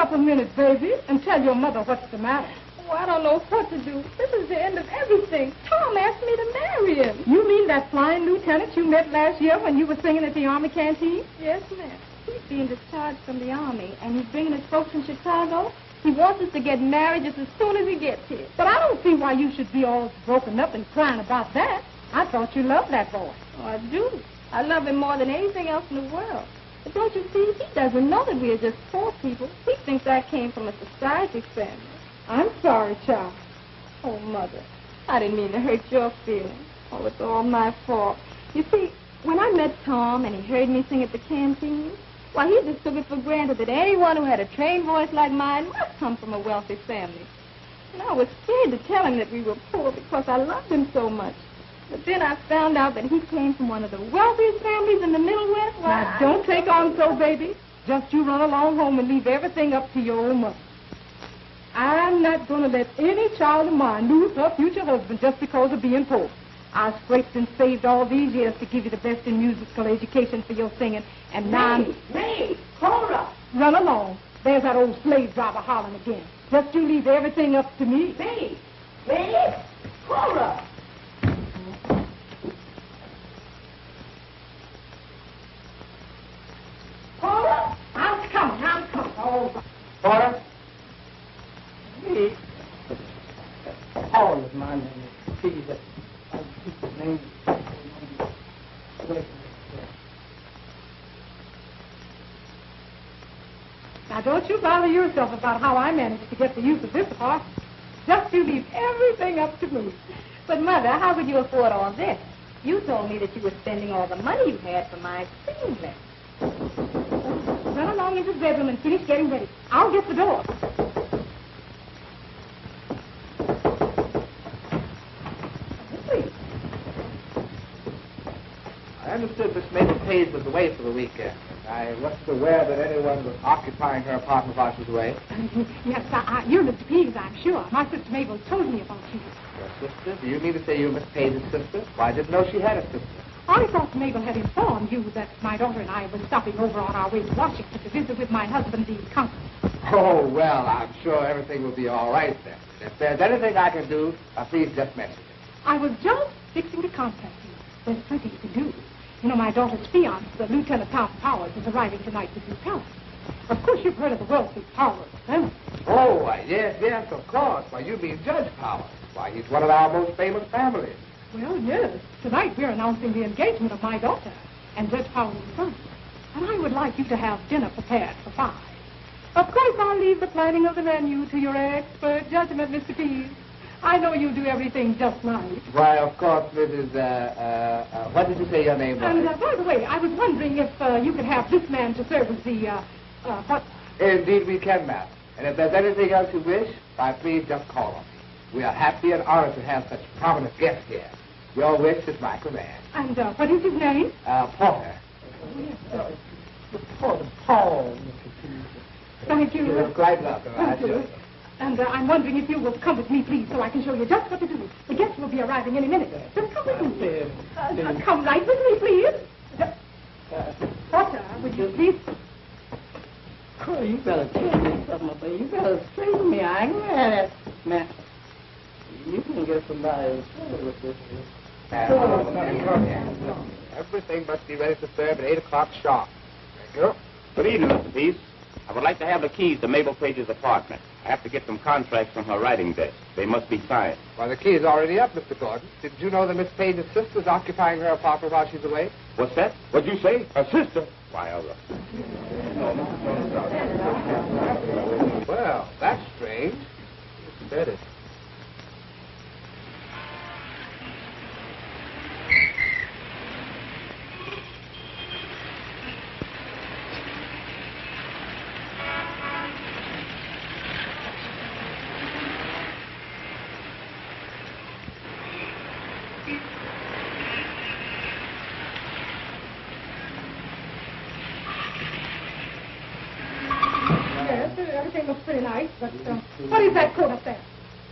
up a minute, baby, and tell your mother what's the matter. Oh, I don't know what to do. This is the end of everything. Tom asked me to marry him. You mean that flying lieutenant you met last year when you were singing at the Army canteen? Yes, ma'am. He's being discharged from the Army, and he's bringing his folks from Chicago. He wants us to get married just as soon as he gets here. But I don't see why you should be all broken up and crying about that. I thought you loved that boy. Oh, I do. I love him more than anything else in the world. But don't you see, he doesn't know that we are just poor people. He thinks I came from a society family. I'm sorry, child. Oh, Mother, I didn't mean to hurt your feelings. Oh, it's all my fault. You see, when I met Tom and he heard me sing at the canteen, why, he just took it for granted that anyone who had a trained voice like mine must come from a wealthy family. And I was scared to tell him that we were poor because I loved him so much. But then I found out that he came from one of the wealthiest families in the Middle West. Why, now, don't take on so, baby. Just you run along home and leave everything up to your own mother. I'm not going to let any child of mine lose her future husband just because of being poor. I scraped and saved all these years to give you the best in musical education for your singing, and now May, Cora! Run along. There's that old slave driver hollering again. Just you leave everything up to me. May, Cora! Cora? I'm coming. Oh, Cora? Me? Paul is my name. Please, I'll keep the name. Now, don't you bother yourself about how I managed to get the use of this apartment. Just you leave everything up to me. But, Mother, how could you afford all this? You told me that you were spending all the money you had for my singing lesson. Run along into the bedroom and finish getting ready. I'll get the door. I understood Miss Mabel Page was away for the weekend. I wasn't aware that anyone was occupying her apartment while she was away. Yes, you're Mr. Peeves, I'm sure. My sister Mabel told me about you. Your sister? Do you mean to say you're Miss Page's sister? Well, I didn't know she had a sister. I thought Mabel had informed you that my daughter and I were stopping over on our way to Washington to visit with my husband, the consul. Oh, well, I'm sure everything will be all right then. If there's anything I can do, please just mention it. I was just fixing to contact you. There's plenty you can do. You know, my daughter's fiancé, Lieutenant Tom Powers, is arriving tonight with Lieutenant. Of course, you've heard of the wealthy Powers family. Oh, yes, of course. Why, you mean Judge Powers. Why, he's one of our most famous families. Well, yes. Tonight we're announcing the engagement of my daughter and Judge Powers' son. And I would like you to have dinner prepared for 5. Of course, I'll leave the planning of the menu to your expert judgment, Mr. Pease. I know you do everything just right. Why, of course, Mrs. What did you say your name was? And, by the way, I was wondering if you could have this man to serve as the, what? Indeed we can, ma'am. And if there's anything else you wish, why, please just call on me. We are happy and honored to have such prominent guests here. Your wish is my command. And, what is his name? Porter. Paul, Mr. Pease. Thank you. You're quite welcome. Thank you. And I'm wondering if you will come with me, please, so I can show you just what to do. The guests will be arriving any minute. Just come with me. Come right with me, please. Porter, would you please? Oh, you better tell me something, but you better straighten me. I ain't mad at man. You can get somebody with this. Everything must be ready to serve at 8 o'clock sharp. Thank you. Good evening, Mr. Pease. I would like to have the keys to Mabel Page's apartment. I have to get some contracts from her writing desk. They must be signed. Why, the key is already up, Mr. Gordon. Didn't you know that Miss Page's sister's occupying her apartment while she's away? What's that? What'd you say? Her sister? Why, Well, that's strange. Who said it? Everything looks pretty nice, but what is that coat up there?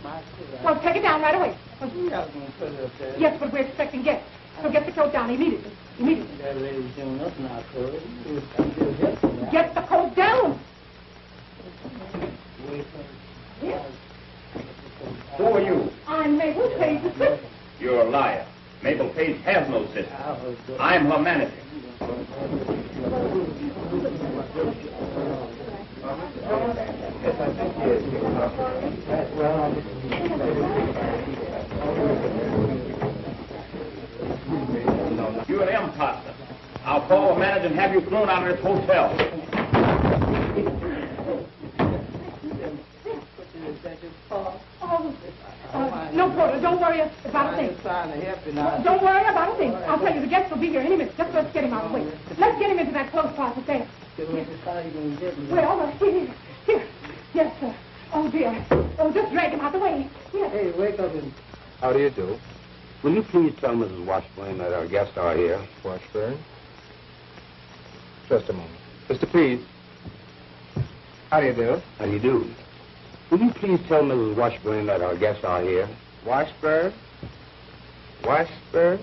My coat. Well, take it down right away. You're not going to put it up there. Yes, but we're expecting guests. So get the coat down immediately. Immediately. That lady's doing nothing, I could. I'm just helping her. Get the coat down. Who are you? I'm Mabel Page's sister. You're a liar. Mabel Page has no sister. I'm her manager. You're an imposter. I'll call the manager and have you thrown out of this hotel. No, Porter, don't worry about a thing. Don't worry about a thing. I'll tell you, the guest will be here any minute. Just let's get him out of the way. Let's get him into that clothes closet there. Well, here. Yes, sir. Oh, dear. Oh, just drag him out the way. Here. Hey, wake up and... How do you do? Will you please tell Mrs. Washburn that our guests are here? Washburn? Just a moment. Mr. Pease. How do you do? How do you do? Will you please tell Mrs. Washburn that our guests are here? Washburn? Washburn?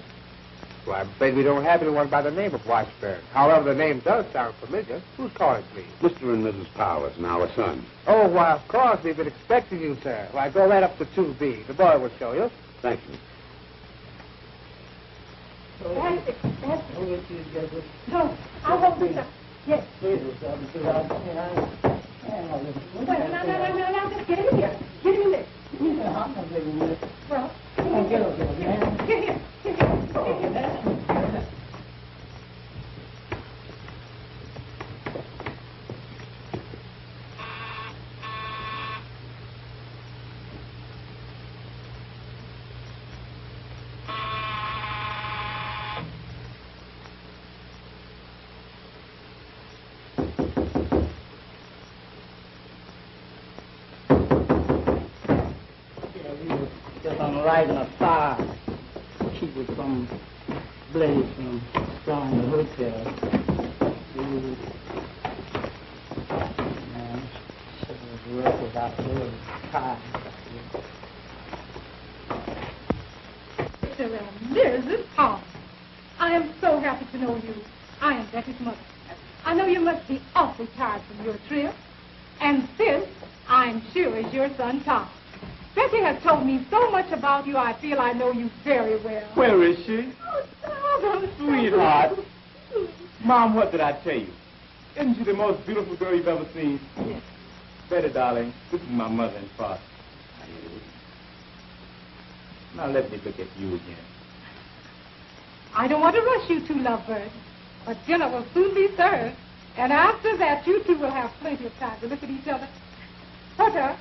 Well, I'm afraid we don't have anyone by the name of Washburn. However, the name does sound familiar. Who's calling, please? Mr. and Mrs. Powers and our son. Oh, why, of course. We've been expecting you, sir. Why, go right up to 2B. The boy will show you. Thank you. That's it. No, I'll hold this up. Yes. Well, now, just get him in here. Get him in there. Well, here. Just on lighting a fire. Keep it from blaze from strong the hotel. Man, should have worked without doing time. Mr. and Mrs. Powers, I am so happy to know you. I am Becky's mother. I know you must be awfully tired from your trip. And this, I'm sure, is your son, Tom. Becky has told me so much about you, I feel I know you very well. Where is she? Oh, Sweetheart. Mom, what did I tell you? Isn't she the most beautiful girl you've ever seen? Yes. Betty, darling, this is my mother and father. Now let me look at you again. I don't want to rush you two lovebirds, but dinner will soon be served. And after that, you two will have plenty of time to look at each other. Porter,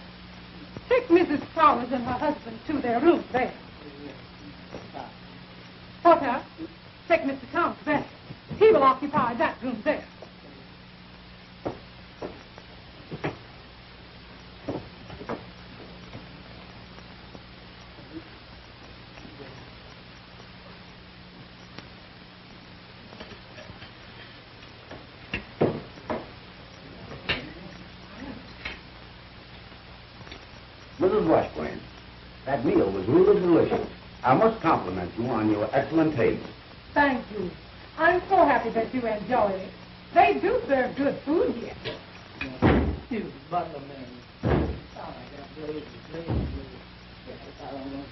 take Mrs. Powers and her husband to their rooms there. Porter, take Mr. Tom's bed. He will occupy that room there. Mrs. Washburn, that meal was really delicious. I must compliment you on your excellent taste. Thank you. I'm so happy that you enjoyed it. They do serve good food here. You butler man. Sound like that blaze. I don't know.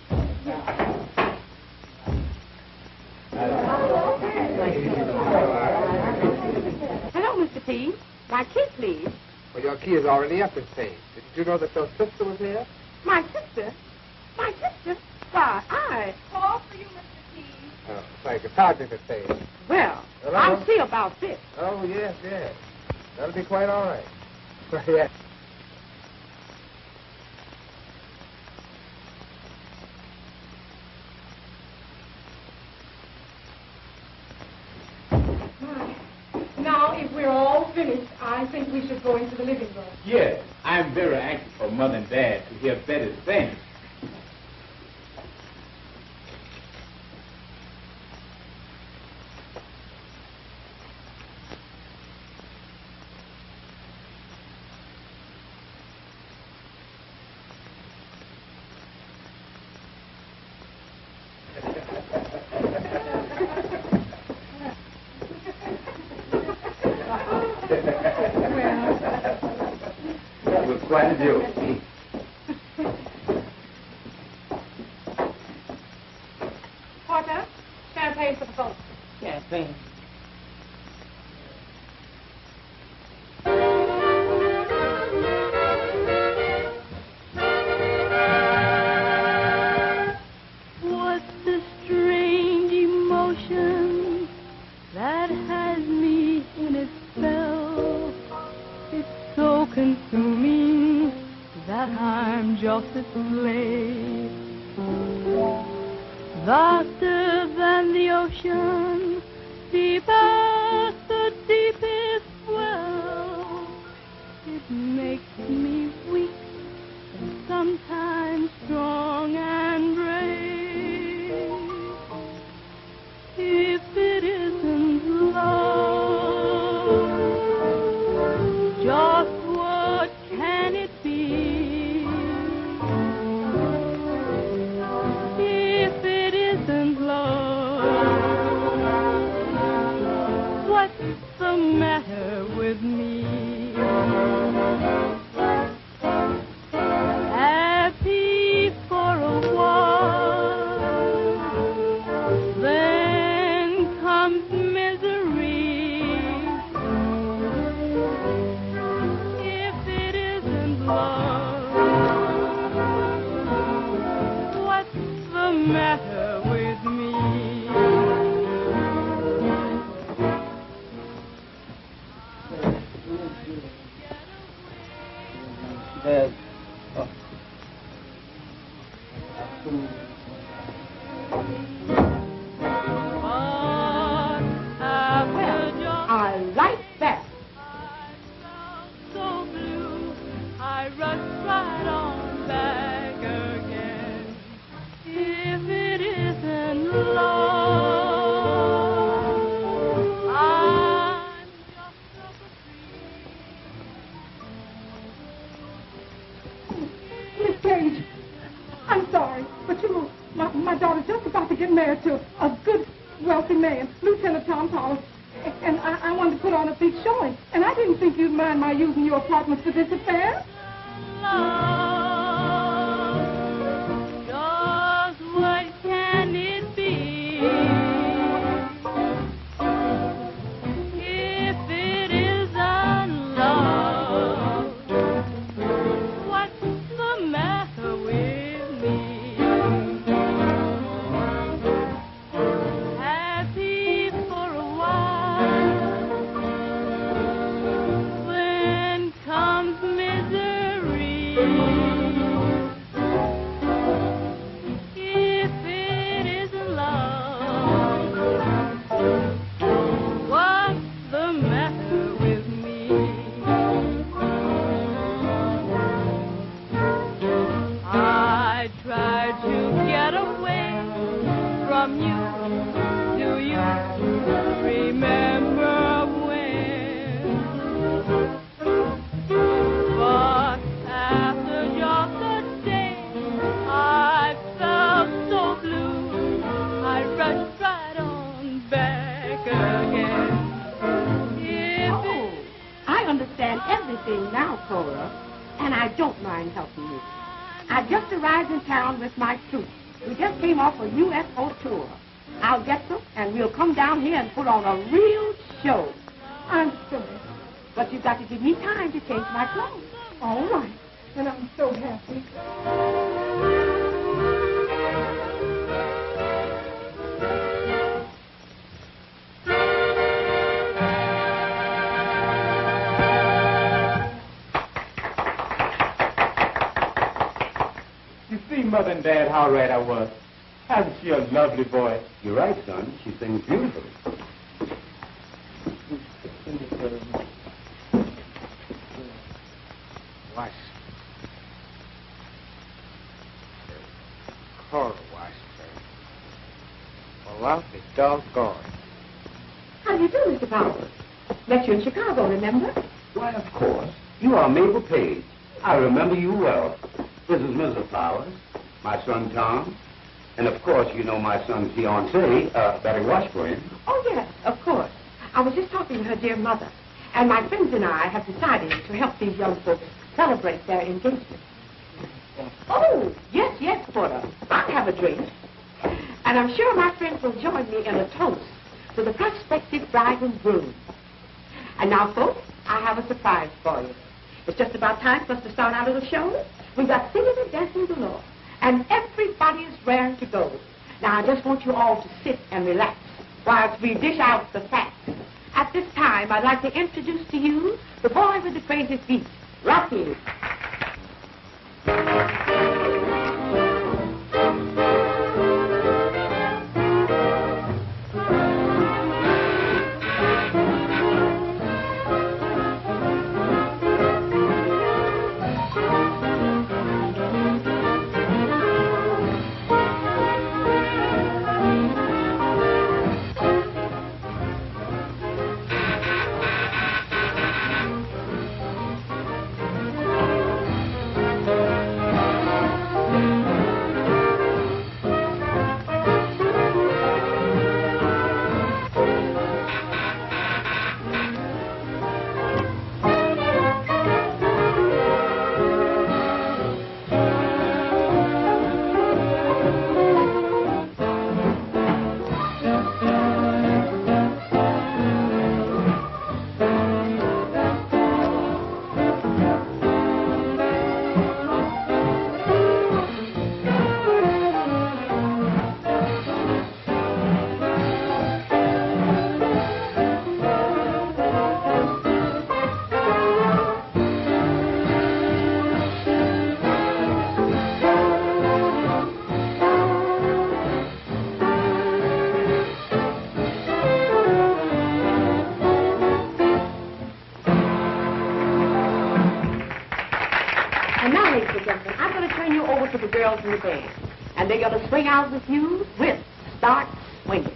Hello, Mr. P. My key, please. Well, your key is already up in Page. Didn't you know that your sister was here? My sister? My sister? Why, I... Call for you, Mr. P. Oh, thank you. Pardon me, Miss Page. Well, Hello? I'll see about this. Oh, yes. That'll be quite all right. Yes. Now, if we're all finished, I think we should go into the living room. Yes, I'm very anxious for Mother and Dad to hear Betty sing. Quite a deal. Porter, champagne for the folks. Champagne. What's the strange emotion that has me in its spell? It's so consuming that I'm just a slave. Vaster than the ocean, deep as the deepest well. It makes me weak and sometimes strong and brave. If it isn't love, just what can it be? If it isn't love, what's the matter with me? Happy for a while, then comes misery. If it isn't love, what's the matter with me? There's... I like that. So blue, I rush right on back again. If it isn't love, I'm just a Miss Page, I'm sorry, but you know, my daughter's just about to get married to a good, wealthy man, Lieutenant Tom Powers. And I wanted to put on a big showing. And I didn't think you'd mind my using your apartment for this affair. love. Just what can it be? If it isn't love, what's the matter with me? Happy for a while, then comes misery. If it isn't love, what's the matter with me? I tried to get away from you. Do you remember when? But after just a day, I felt so blue, I rushed right on back again. If Oh, I understand everything now, Cora, and I don't mind helping you. I just arrived in town with my troops. We just came off a UFO tour. I'll get them, and we'll come down here and put on a real show. I'm sorry. But you've got to give me time to change my clothes. All right. And I'm so happy. You see, Mother and Dad, how right I was. Hasn't she a lovely voice? You're right, son. She sings beautifully. Wash. Cora Washburn. Well, I'll be doggone. How do you do, Mr. Powers? Met you in Chicago, remember? Why, of course. You are Mabel Page. I remember you well. This is Mrs. Flowers, my son Tom, and of course you know my son's fiancée, Betty Washburn. Oh, yes, of course. I was just talking to her dear mother. And my friends and I have decided to help these young folks celebrate their engagement. Oh, yes, yes, Porter. I'll have a drink. And I'm sure my friends will join me in a toast to the prospective bride and groom. And now, folks, I have a surprise for you. It's just about time for us to start our little show. We've got singing and dancing galore, and everybody is raring to go. Now, I just want you all to sit and relax whilst we dish out the facts. At this time, I'd like to introduce to you the boy with the crazy feet, Rocky. In the band, and they're going to swing out with you with Start Swinging.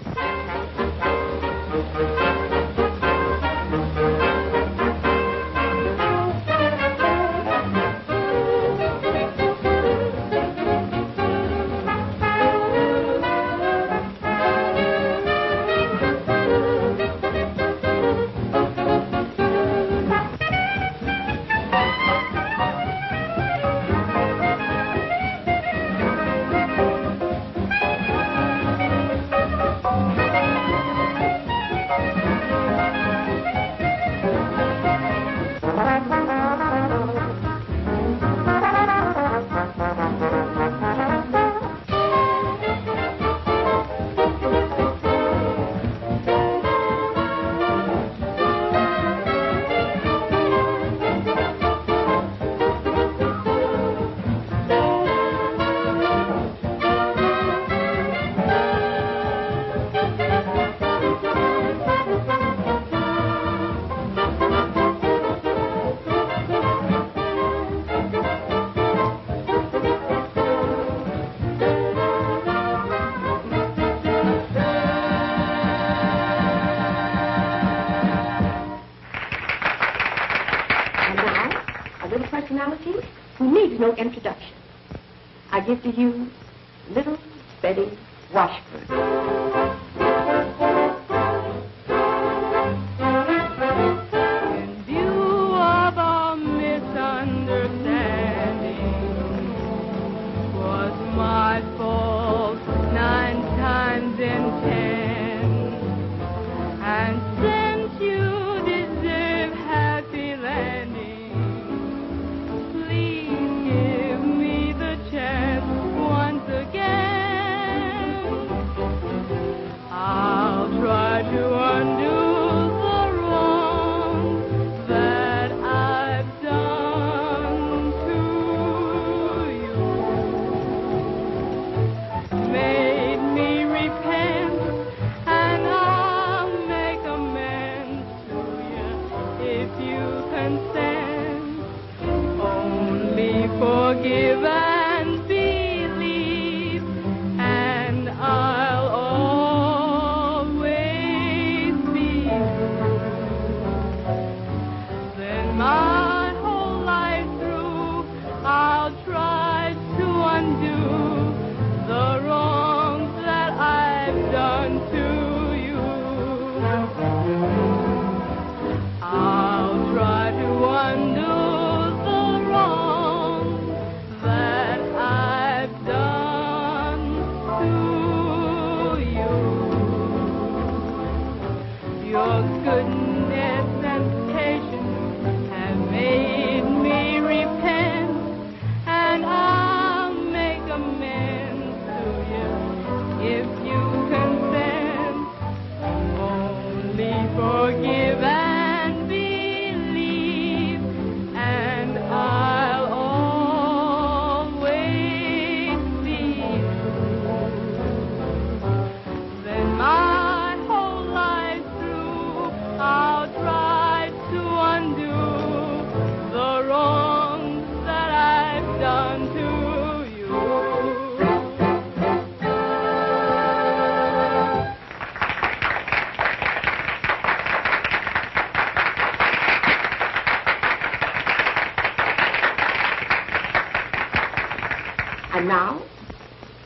Who needs no introduction. I give to you little Betty Washburn.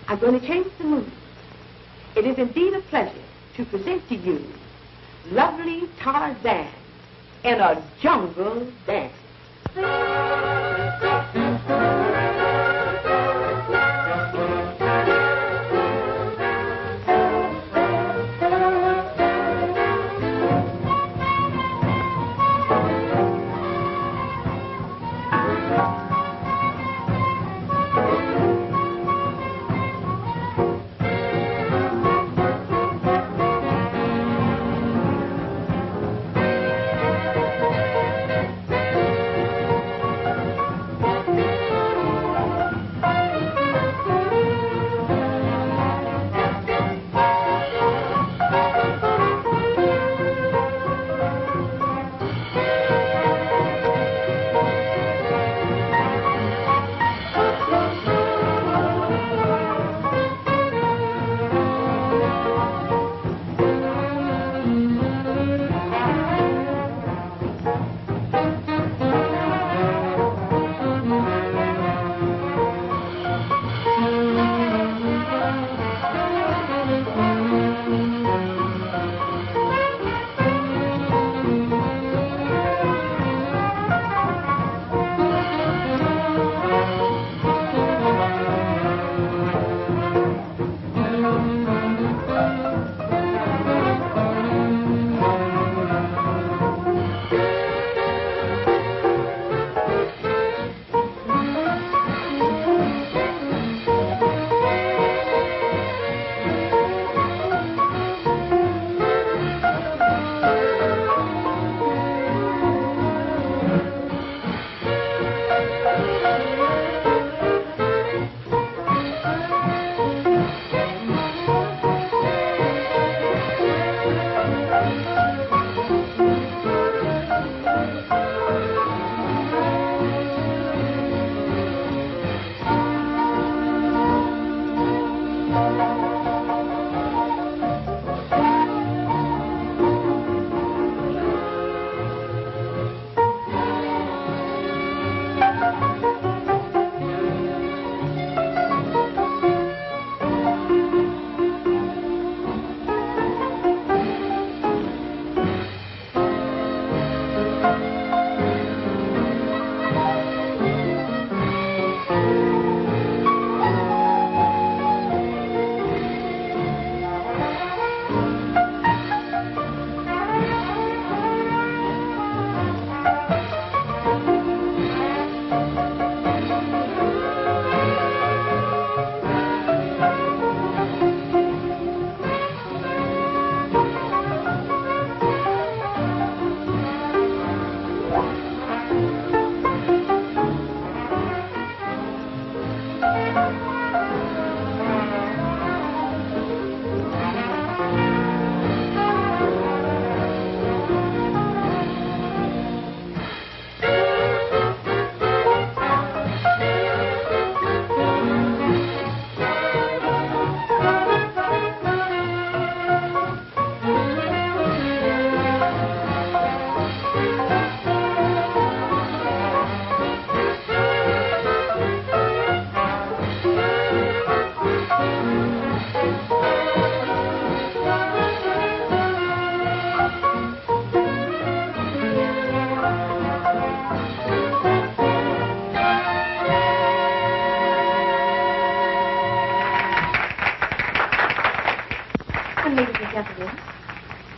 I'm going to change the mood. It is indeed a pleasure to present to you lovely Tarzan in a jungle dance.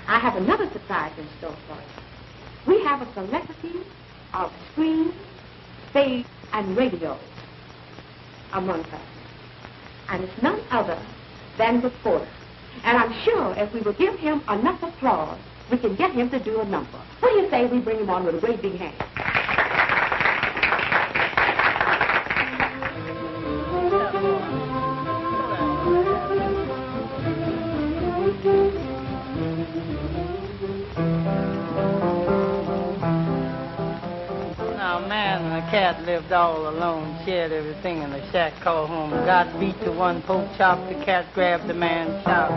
I have another surprise in store for you. We have a celebrity of screen, stage, and radio among us. And it's none other than the Porter. And I'm sure if we will give him enough applause, we can get him to do a number. What do you say we bring him on with a great big hand? Cat lived all alone, shared everything in a shack called home. Got beat to one pork chop, the cat grabbed the man's shop.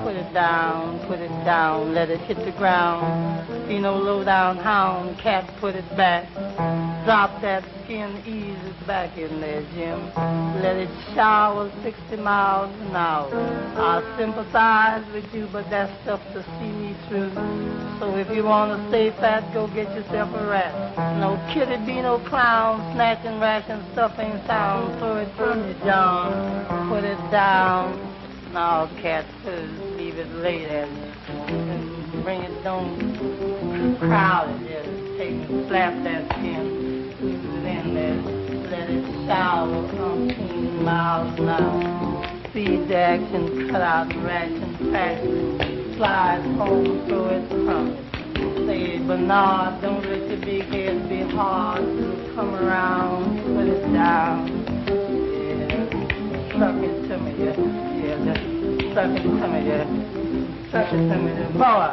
Put it down, let it hit the ground. Be no low-down hound, cat put it back. Drop that skin easy back in there, Jim. Let it shower 60 miles an hour. I sympathize with you, but that's stuff to see me through. So if you want to stay fat, go get yourself a rat. No kitty be no clown, snatching ration stuff ain't sound. Throw it from you, John. Put it down. Now, cat, leave it late and bring it down crowded. Just take and slap that skin. Squeeze it in there. Let it shower 15 miles an hour. Feed the action, cut out the ration pack. Slide home, throw it from it. Say, Bernard, don't let your big head be hard. Come around, put it down. Yeah, suck it to me, yeah. Yeah, just suck it to me, yeah. Suck it to me, yeah. Boy.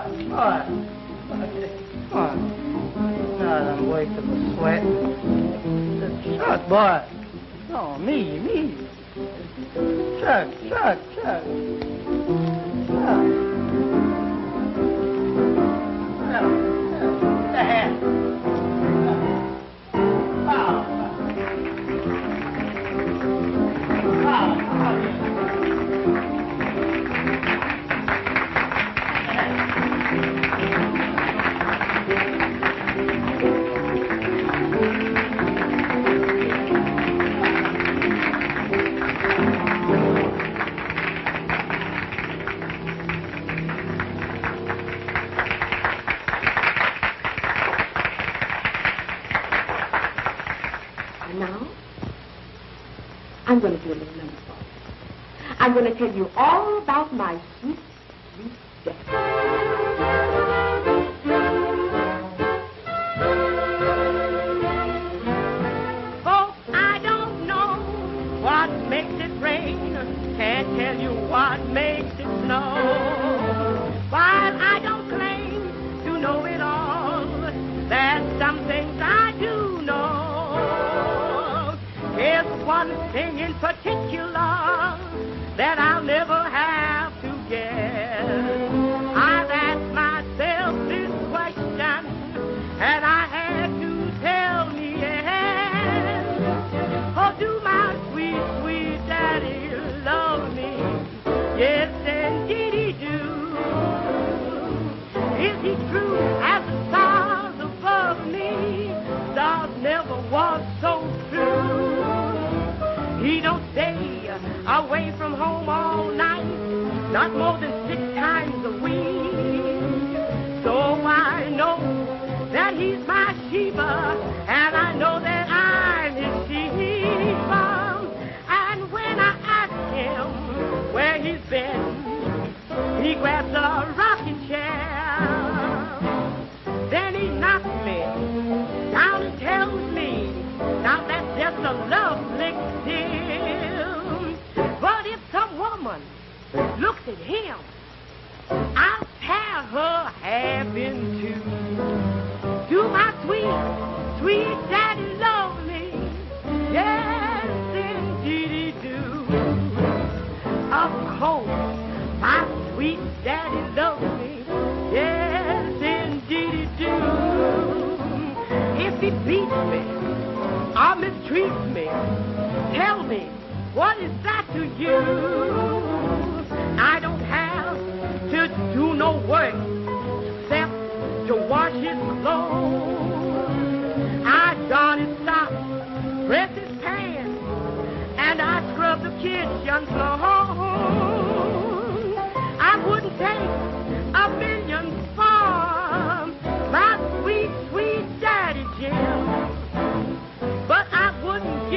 Come on. Now I'm wasting the sweat. Chuck, boy. No, me. Chuck. I'm going to do a little number for you. I'm going to tell you all about my sweet, sweet daddy. Folks, I don't know what makes it rain. Can't tell you what makes it snow. While I don't claim to know it all, there's some things I do know. There's one thing in particular that I'll never have to guess. I've asked myself this question, and I had to tell me yes. Oh, do my sweet, sweet daddy love me? Yes, indeed he do. Is he true as the stars above me? Stars never was so true. He don't stay away from home all night, not more than 6 times a week. So I know that he's my Sheba, and I know that I'm his Sheba. And when I ask him where he's been, he grabs a rocking chair. Then he knocks me down and tells me, now that's just a love lick, dear. But if some woman looks at him, I'll tear her half in two. Do my sweet, sweet daddy love me? Yes, indeed he do. Of course, my sweet daddy loves me. Yes, indeed he do. If he beats me or mistreats me, tell me, what is that to you? I don't have to do no work except to wash his clothes. I darn his socks, press his pants, and I scrub the kitchen floor. I wouldn't take a million for my sweet, sweet daddy Jim, but I wouldn't give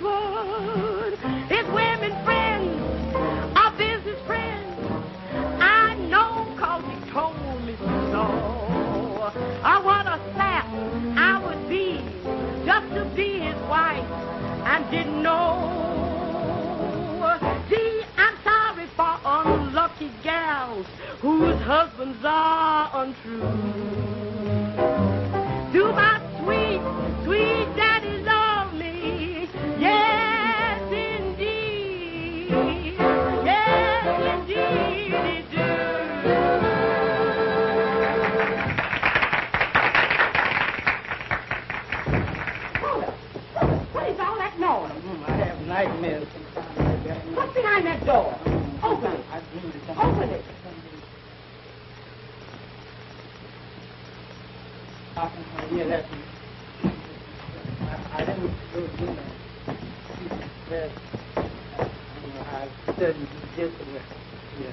Westwood. His women friends are business friends. I know 'cause he told me so. What a sap I would be just to be his wife and didn't know. Gee, I'm sorry for unlucky gals whose husbands are untrue. Do my sweet, sweet daddy love me? Yes, indeed. Yes, indeed he do. What is all that noise? I have nightmares. What's behind that door? Open it. Open it. Yeah, that's me. I didn't go do that. I said just yeah.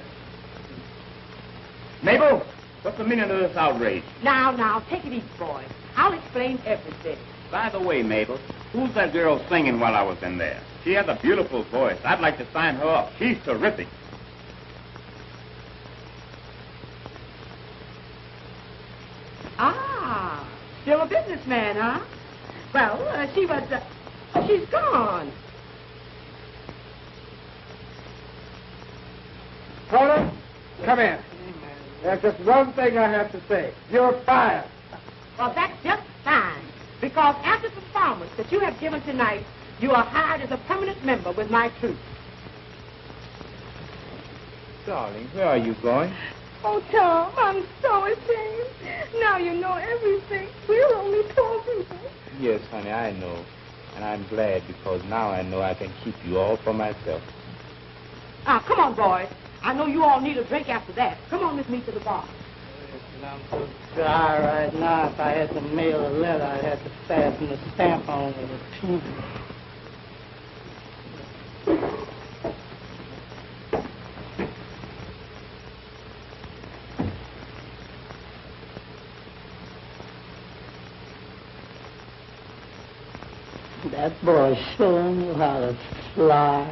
Mabel, what's the meaning of this outrage? Now, take it easy, boy. I'll explain everything. By the way, Mabel, who's that girl singing while I was in there? She has a beautiful voice. I'd like to sign her up. She's terrific. Ah, still a businessman, huh? Well, she's gone. Cora, come in. There's just one thing I have to say. You're fired. Well, that's just fine. Because after the performance that you have given tonight, you are hired as a permanent member with my troupe. Darling, where are you going? Oh, Tom, I'm so ashamed. Now you know everything. We're only poor people. Yes, honey, I know. And I'm glad because now I know I can keep you all for myself. Ah, come on, boys. I know you all need a drink after that. Come on with me to the bar. I'm so dry right now. If I had to mail a letter, I'd have to fasten a stamp on with a pin. That boy sure knew how to fly